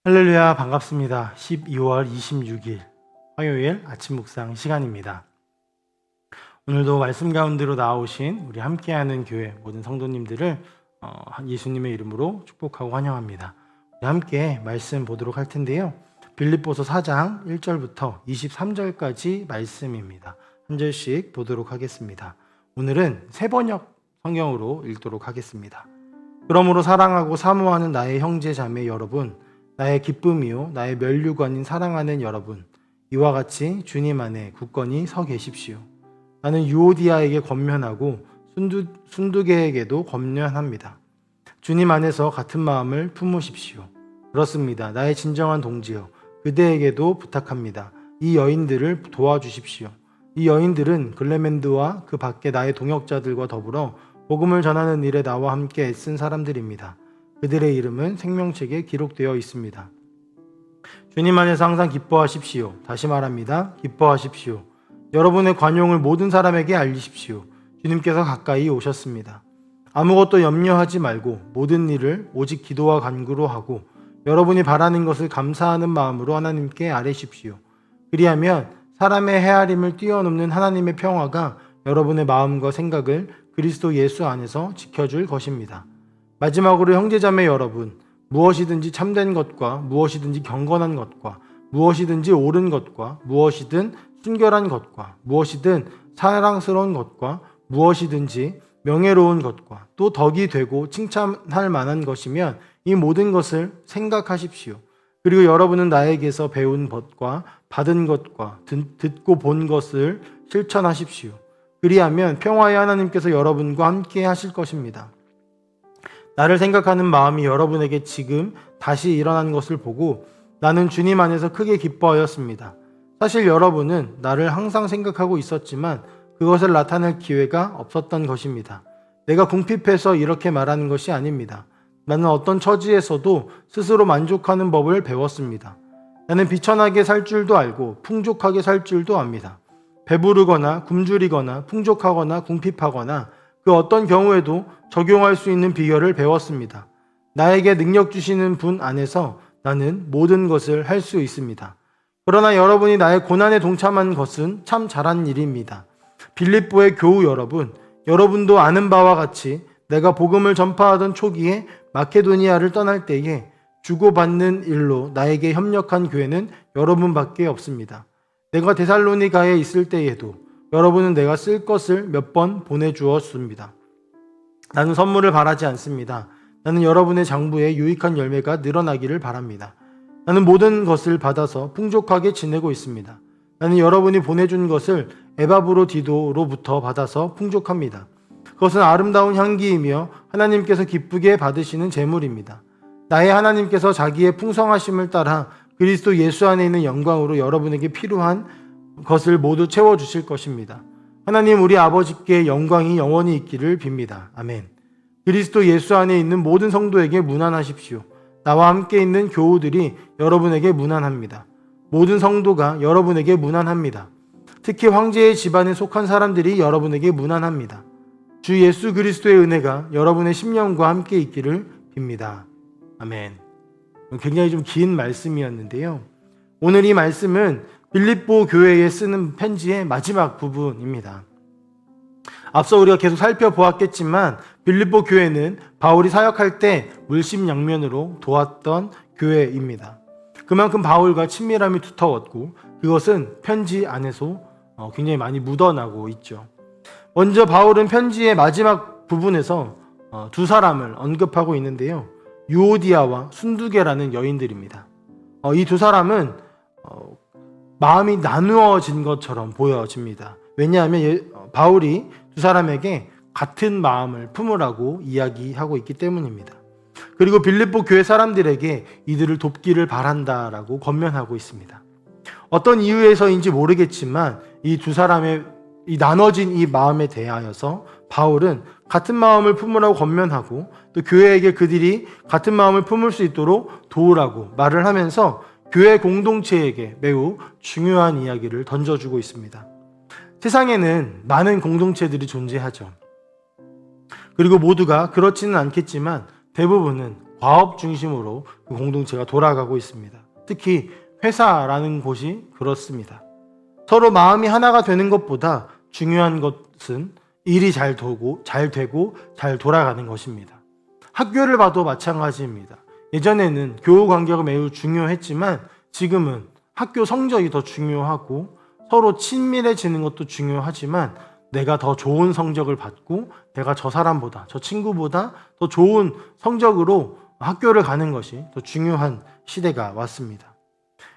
할렐루야, 반갑습니다. 12월 26일 화요일 아침 묵상 시간입니다. 오늘도 말씀 가운데로 나오신 우리 함께하는 교회 모든 성도님들을 예수님의 이름으로 축복하고 환영합니다. 우리 함께 말씀 보도록 할 텐데요. 빌립보서 4장 1절부터 23절까지 말씀입니다. 한 절씩 보도록 하겠습니다. 오늘은 새번역 성경으로 읽도록 하겠습니다. 그러므로 사랑하고 사모하는 나의 형제 자매 여러분, 나의 기쁨이요 나의 면류관인 사랑하는 여러분, 이와 같이 주님 안에 굳건히 서 계십시오. 나는 유오디아에게 권면하고 순두계에게도 권면합니다. 주님 안에서 같은 마음을 품으십시오. 그렇습니다. 나의 진정한 동지여, 그대에게도 부탁합니다. 이 여인들을 도와주십시오. 이 여인들은 글레멘드와 그 밖에 나의 동역자들과 더불어 복음을 전하는 일에 나와 함께 애쓴 사람들입니다. 그들의 이름은 생명책에 기록되어 있습니다. 주님 안에서 항상 기뻐하십시오. 다시 말합니다. 기뻐하십시오. 여러분의 관용을 모든 사람에게 알리십시오. 주님께서 가까이 오셨습니다. 아무것도 염려하지 말고 모든 일을 오직 기도와 간구로 하고 여러분이 바라는 것을 감사하는 마음으로 하나님께 아뢰십시오. 그리하면 사람의 헤아림을 뛰어넘는 하나님의 평화가 여러분의 마음과 생각을 그리스도 예수 안에서 지켜줄 것입니다. 마지막으로 형제자매 여러분, 무엇이든지 참된 것과 무엇이든지 경건한 것과 무엇이든지 옳은 것과 무엇이든 순결한 것과 무엇이든 사랑스러운 것과 무엇이든지 명예로운 것과 또 덕이 되고 칭찬할 만한 것이면 이 모든 것을 생각하십시오. 그리고 여러분은 나에게서 배운 것과 받은 것과 듣고 본 것을 실천하십시오. 그리하면 평화의 하나님께서 여러분과 함께 하실 것입니다. 나를 생각하는 마음이 여러분에게 지금 다시 일어난 것을 보고 나는 주님 안에서 크게 기뻐하였습니다. 사실 여러분은 나를 항상 생각하고 있었지만 그것을 나타낼 기회가 없었던 것입니다. 내가 궁핍해서 이렇게 말하는 것이 아닙니다. 나는 어떤 처지에서도 스스로 만족하는 법을 배웠습니다. 나는 비천하게 살 줄도 알고 풍족하게 살 줄도 압니다. 배부르거나 굶주리거나 풍족하거나 궁핍하거나 그 어떤 경우에도 적용할 수 있는 비결을 배웠습니다. 나에게 능력 주시는 분 안에서 나는 모든 것을 할 수 있습니다. 그러나 여러분이 나의 고난에 동참한 것은 참 잘한 일입니다. 빌립보의 교우 여러분, 여러분도 아는 바와 같이 내가 복음을 전파하던 초기에 마케도니아를 떠날 때에 주고받는 일로 나에게 협력한 교회는 여러분밖에 없습니다. 내가 데살로니가에 있을 때에도 여러분은 내가 쓸 것을 몇 번 보내주었습니다. 나는 선물을 바라지 않습니다. 나는 여러분의 장부에 유익한 열매가 늘어나기를 바랍니다. 나는 모든 것을 받아서 풍족하게 지내고 있습니다. 나는 여러분이 보내준 것을 에바브로디도로부터 받아서 풍족합니다. 그것은 아름다운 향기이며 하나님께서 기쁘게 받으시는 제물입니다. 나의 하나님께서 자기의 풍성하심을 따라 그리스도 예수 안에 있는 영광으로 여러분에게 필요한 것을 모두 채워주실 것입니다. 하나님 우리 아버지께 영광이 영원히 있기를 빕니다. 아멘. 그리스도 예수 안에 있는 모든 성도에게 문안하십시오. 나와 함께 있는 교우들이 여러분에게 문안합니다. 모든 성도가 여러분에게 문안합니다. 특히 황제의 집안에 속한 사람들이 여러분에게 문안합니다. 주 예수 그리스도의 은혜가 여러분의 심령과 함께 있기를 빕니다. 아멘. 굉장히 좀 긴 말씀이었는데요. 오늘 이 말씀은 빌립보 교회에 쓰는 편지의 마지막 부분입니다. 앞서 우리가 계속 살펴보았겠지만 빌립보 교회는 바울이 사역할 때 물심양면으로 도왔던 교회입니다. 그만큼 바울과 친밀함이 두터웠고 그것은 편지 안에서 굉장히 많이 묻어나고 있죠. 먼저 바울은 편지의 마지막 부분에서 두 사람을 언급하고 있는데요. 유오디아와 순두계라는 여인들입니다. 이 두 사람은 마음이 나누어진 것처럼 보여집니다. 왜냐하면 바울이 두 사람에게 같은 마음을 품으라고 이야기하고 있기 때문입니다. 그리고 빌립보 교회 사람들에게 이들을 돕기를 바란다라고 권면하고 있습니다. 어떤 이유에서인지 모르겠지만 이 두 사람의 이 나눠진 이 마음에 대하여서 바울은 같은 마음을 품으라고 권면하고 또 교회에게 그들이 같은 마음을 품을 수 있도록 도우라고 말을 하면서 교회 공동체에게 매우 중요한 이야기를 던져주고 있습니다. 세상에는 많은 공동체들이 존재하죠. 그리고 모두가 그렇지는 않겠지만 대부분은 과업 중심으로 그 공동체가 돌아가고 있습니다. 특히 회사라는 곳이 그렇습니다. 서로 마음이 하나가 되는 것보다 중요한 것은 일이 잘 되고 잘 돌아가는 것입니다. 학교를 봐도 마찬가지입니다. 예전에는 교우 관계가 매우 중요했지만 지금은 학교 성적이 더 중요하고 서로 친밀해지는 것도 중요하지만 내가 더 좋은 성적을 받고 내가 저 사람보다, 저 친구보다 더 좋은 성적으로 학교를 가는 것이 더 중요한 시대가 왔습니다.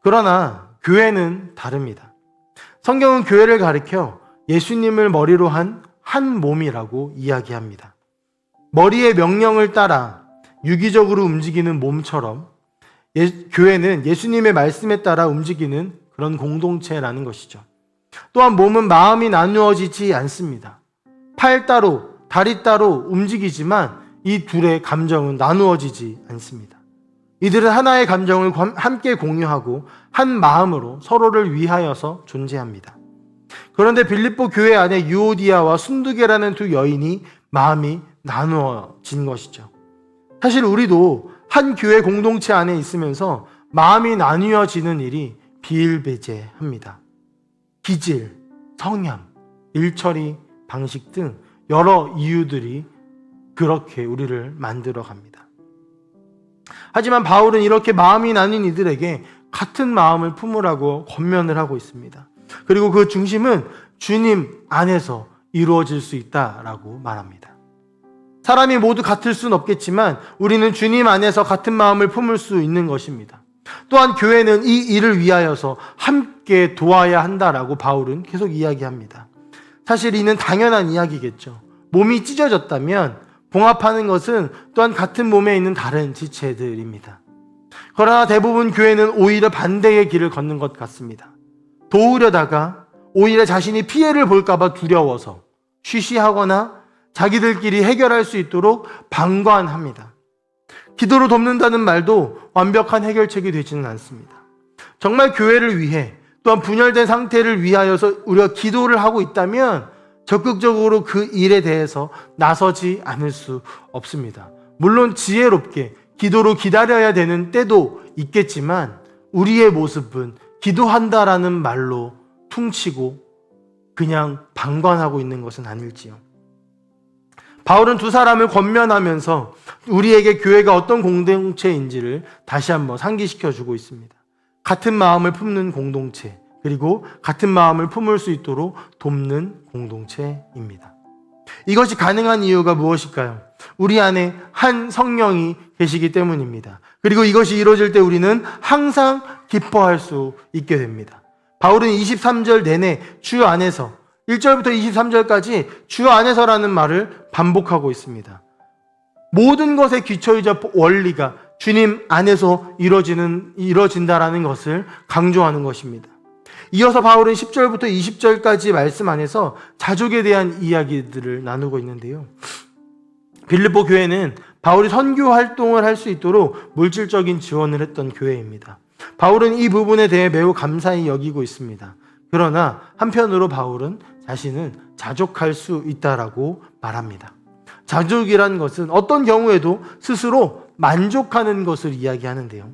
그러나 교회는 다릅니다. 성경은 교회를 가리켜 예수님을 머리로 한 몸이라고 이야기합니다. 머리의 명령을 따라 유기적으로 움직이는 몸처럼 교회는 예수님의 말씀에 따라 움직이는 그런 공동체라는 것이죠. 또한 몸은 마음이 나누어지지 않습니다. 팔 따로, 다리 따로 움직이지만 이 둘의 감정은 나누어지지 않습니다. 이들은 하나의 감정을 함께 공유하고 한 마음으로 서로를 위하여서 존재합니다. 그런데 빌립보 교회 안에 유오디아와 순두계라는 두 여인이 마음이 나누어진 것이죠. 사실 우리도 한 교회 공동체 안에 있으면서 마음이 나뉘어지는 일이 비일비재합니다. 기질, 성향, 일처리 방식 등 여러 이유들이 그렇게 우리를 만들어 갑니다. 하지만 바울은 이렇게 마음이 나뉜 이들에게 같은 마음을 품으라고 권면을 하고 있습니다. 그리고 그 중심은 주님 안에서 이루어질 수 있다라고 말합니다. 사람이 모두 같을 수는 없겠지만 우리는 주님 안에서 같은 마음을 품을 수 있는 것입니다. 또한 교회는 이 일을 위하여서 함께 도와야 한다라고 바울은 계속 이야기합니다. 사실 이는 당연한 이야기겠죠. 몸이 찢어졌다면 봉합하는 것은 또한 같은 몸에 있는 다른 지체들입니다. 그러나 대부분 교회는 오히려 반대의 길을 걷는 것 같습니다. 도우려다가 오히려 자신이 피해를 볼까봐 두려워서 쉬쉬하거나 자기들끼리 해결할 수 있도록 방관합니다. 기도로 돕는다는 말도 완벽한 해결책이 되지는 않습니다. 정말 교회를 위해 또한 분열된 상태를 위하여서 우리가 기도를 하고 있다면 적극적으로 그 일에 대해서 나서지 않을 수 없습니다. 물론 지혜롭게 기도로 기다려야 되는 때도 있겠지만 우리의 모습은 기도한다라는 말로 퉁치고 그냥 방관하고 있는 것은 아닐지요. 바울은 두 사람을 권면하면서 우리에게 교회가 어떤 공동체인지를 다시 한번 상기시켜 주고 있습니다. 같은 마음을 품는 공동체, 그리고 같은 마음을 품을 수 있도록 돕는 공동체입니다. 이것이 가능한 이유가 무엇일까요? 우리 안에 한 성령이 계시기 때문입니다. 그리고 이것이 이루어질 때 우리는 항상 기뻐할 수 있게 됩니다. 바울은 23절 내내 주 안에서 1절부터 23절까지 주 안에서라는 말을 반복하고 있습니다. 모든 것의 기초이자 원리가 주님 안에서 이루어진다라는 것을 강조하는 것입니다. 이어서 바울은 10절부터 20절까지 말씀 안에서 자족에 대한 이야기들을 나누고 있는데요. 빌립보 교회는 바울이 선교 활동을 할 수 있도록 물질적인 지원을 했던 교회입니다. 바울은 이 부분에 대해 매우 감사히 여기고 있습니다. 그러나 한편으로 바울은 자신은 자족할 수 있다라고 말합니다. 자족이란 것은 어떤 경우에도 스스로 만족하는 것을 이야기하는데요.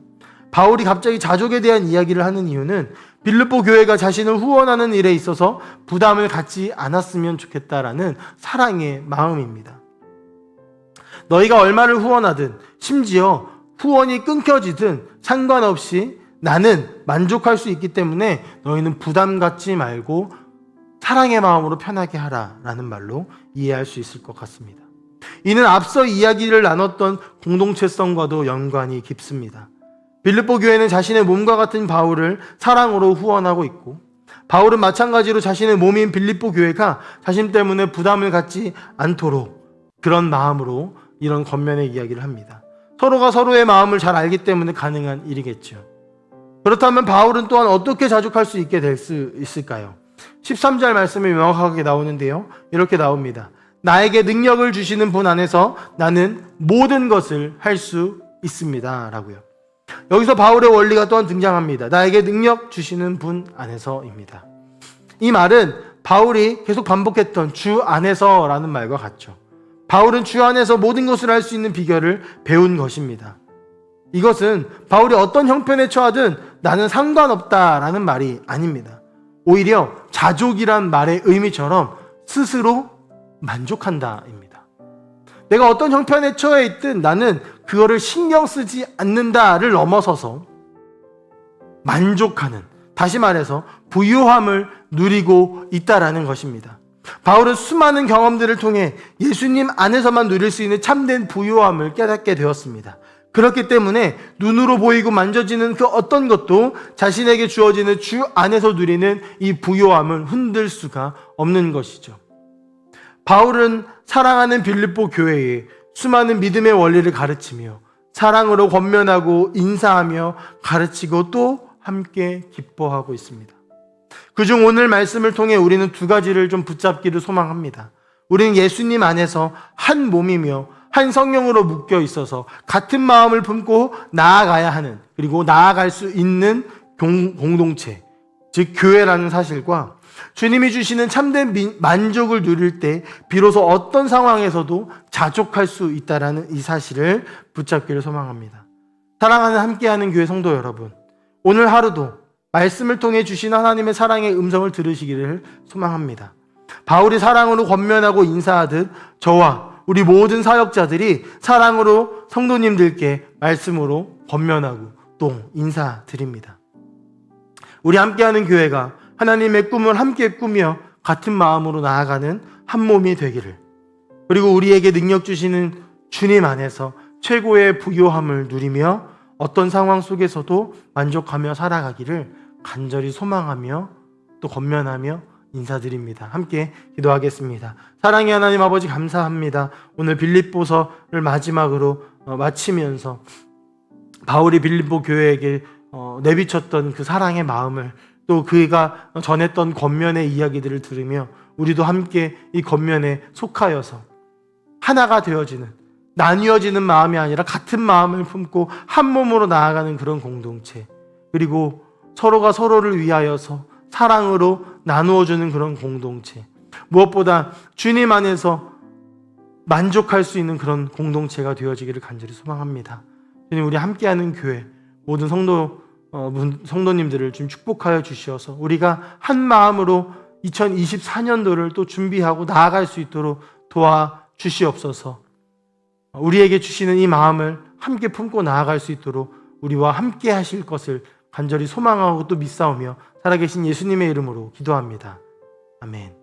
바울이 갑자기 자족에 대한 이야기를 하는 이유는 빌립보 교회가 자신을 후원하는 일에 있어서 부담을 갖지 않았으면 좋겠다라는 사랑의 마음입니다. 너희가 얼마를 후원하든 심지어 후원이 끊겨지든 상관없이 나는 만족할 수 있기 때문에 너희는 부담 갖지 말고 사랑의 마음으로 편하게 하라라는 말로 이해할 수 있을 것 같습니다. 이는 앞서 이야기를 나눴던 공동체성과도 연관이 깊습니다. 빌립보 교회는 자신의 몸과 같은 바울을 사랑으로 후원하고 있고 바울은 마찬가지로 자신의 몸인 빌립보 교회가 자신 때문에 부담을 갖지 않도록 그런 마음으로 이런 겉면의 이야기를 합니다. 서로가 서로의 마음을 잘 알기 때문에 가능한 일이겠죠. 그렇다면 바울은 또한 어떻게 자족할 수 있게 될 수 있을까요? 13절 말씀이 명확하게 나오는데요. 이렇게 나옵니다. 나에게 능력을 주시는 분 안에서 나는 모든 것을 할 수 있습니다. 라고요. 여기서 바울의 원리가 또한 등장합니다. 나에게 능력 주시는 분 안에서입니다. 이 말은 바울이 계속 반복했던 주 안에서라는 말과 같죠. 바울은 주 안에서 모든 것을 할 수 있는 비결을 배운 것입니다. 이것은 바울이 어떤 형편에 처하든 나는 상관없다라는 말이 아닙니다. 오히려 자족이란 말의 의미처럼 스스로 만족한다입니다. 내가 어떤 형편에 처해 있든 나는 그거를 신경 쓰지 않는다를 넘어서서 만족하는, 다시 말해서 부유함을 누리고 있다라는 것입니다. 바울은 수많은 경험들을 통해 예수님 안에서만 누릴 수 있는 참된 부유함을 깨닫게 되었습니다. 그렇기 때문에 눈으로 보이고 만져지는 그 어떤 것도 자신에게 주어지는 주 안에서 누리는 이 부유함을 흔들 수가 없는 것이죠. 바울은 사랑하는 빌립보 교회에 수많은 믿음의 원리를 가르치며 사랑으로 권면하고 인사하며 가르치고 또 함께 기뻐하고 있습니다. 그중 오늘 말씀을 통해 우리는 두 가지를 좀 붙잡기를 소망합니다. 우리는 예수님 안에서 한 몸이며 한 성령으로 묶여 있어서 같은 마음을 품고 나아가야 하는, 그리고 나아갈 수 있는 공동체, 즉 교회라는 사실과 주님이 주시는 참된 만족을 누릴 때 비로소 어떤 상황에서도 자족할 수 있다는 이 사실을 붙잡기를 소망합니다. 사랑하는 함께하는 교회 성도 여러분, 오늘 하루도 말씀을 통해 주신 하나님의 사랑의 음성을 들으시기를 소망합니다. 바울이 사랑으로 권면하고 인사하듯 저와 우리 모든 사역자들이 사랑으로 성도님들께 말씀으로 권면하고 또 인사드립니다. 우리 함께하는 교회가 하나님의 꿈을 함께 꾸며 같은 마음으로 나아가는 한 몸이 되기를, 그리고 우리에게 능력 주시는 주님 안에서 최고의 부요함을 누리며 어떤 상황 속에서도 만족하며 살아가기를 간절히 소망하며 또 권면하며 인사드립니다. 함께 기도하겠습니다. 사랑의 하나님 아버지, 감사합니다. 오늘 빌립보서를 마지막으로 마치면서 바울이 빌립보 교회에게 내비쳤던 그 사랑의 마음을, 또 그가 전했던 권면의 이야기들을 들으며 우리도 함께 이 권면에 속하여서 하나가 되어지는, 나뉘어지는 마음이 아니라 같은 마음을 품고 한 몸으로 나아가는 그런 공동체, 그리고 서로가 서로를 위하여서 사랑으로 나누어주는 그런 공동체, 무엇보다 주님 안에서 만족할 수 있는 그런 공동체가 되어지기를 간절히 소망합니다. 주님, 우리 함께하는 교회 모든 성도님들을 좀 축복하여 주시어서 우리가 한 마음으로 2024년도를 또 준비하고 나아갈 수 있도록 도와주시옵소서. 우리에게 주시는 이 마음을 함께 품고 나아갈 수 있도록 우리와 함께 하실 것을 간절히 소망하고 또 믿사오며 살아계신 예수님의 이름으로 기도합니다. 아멘.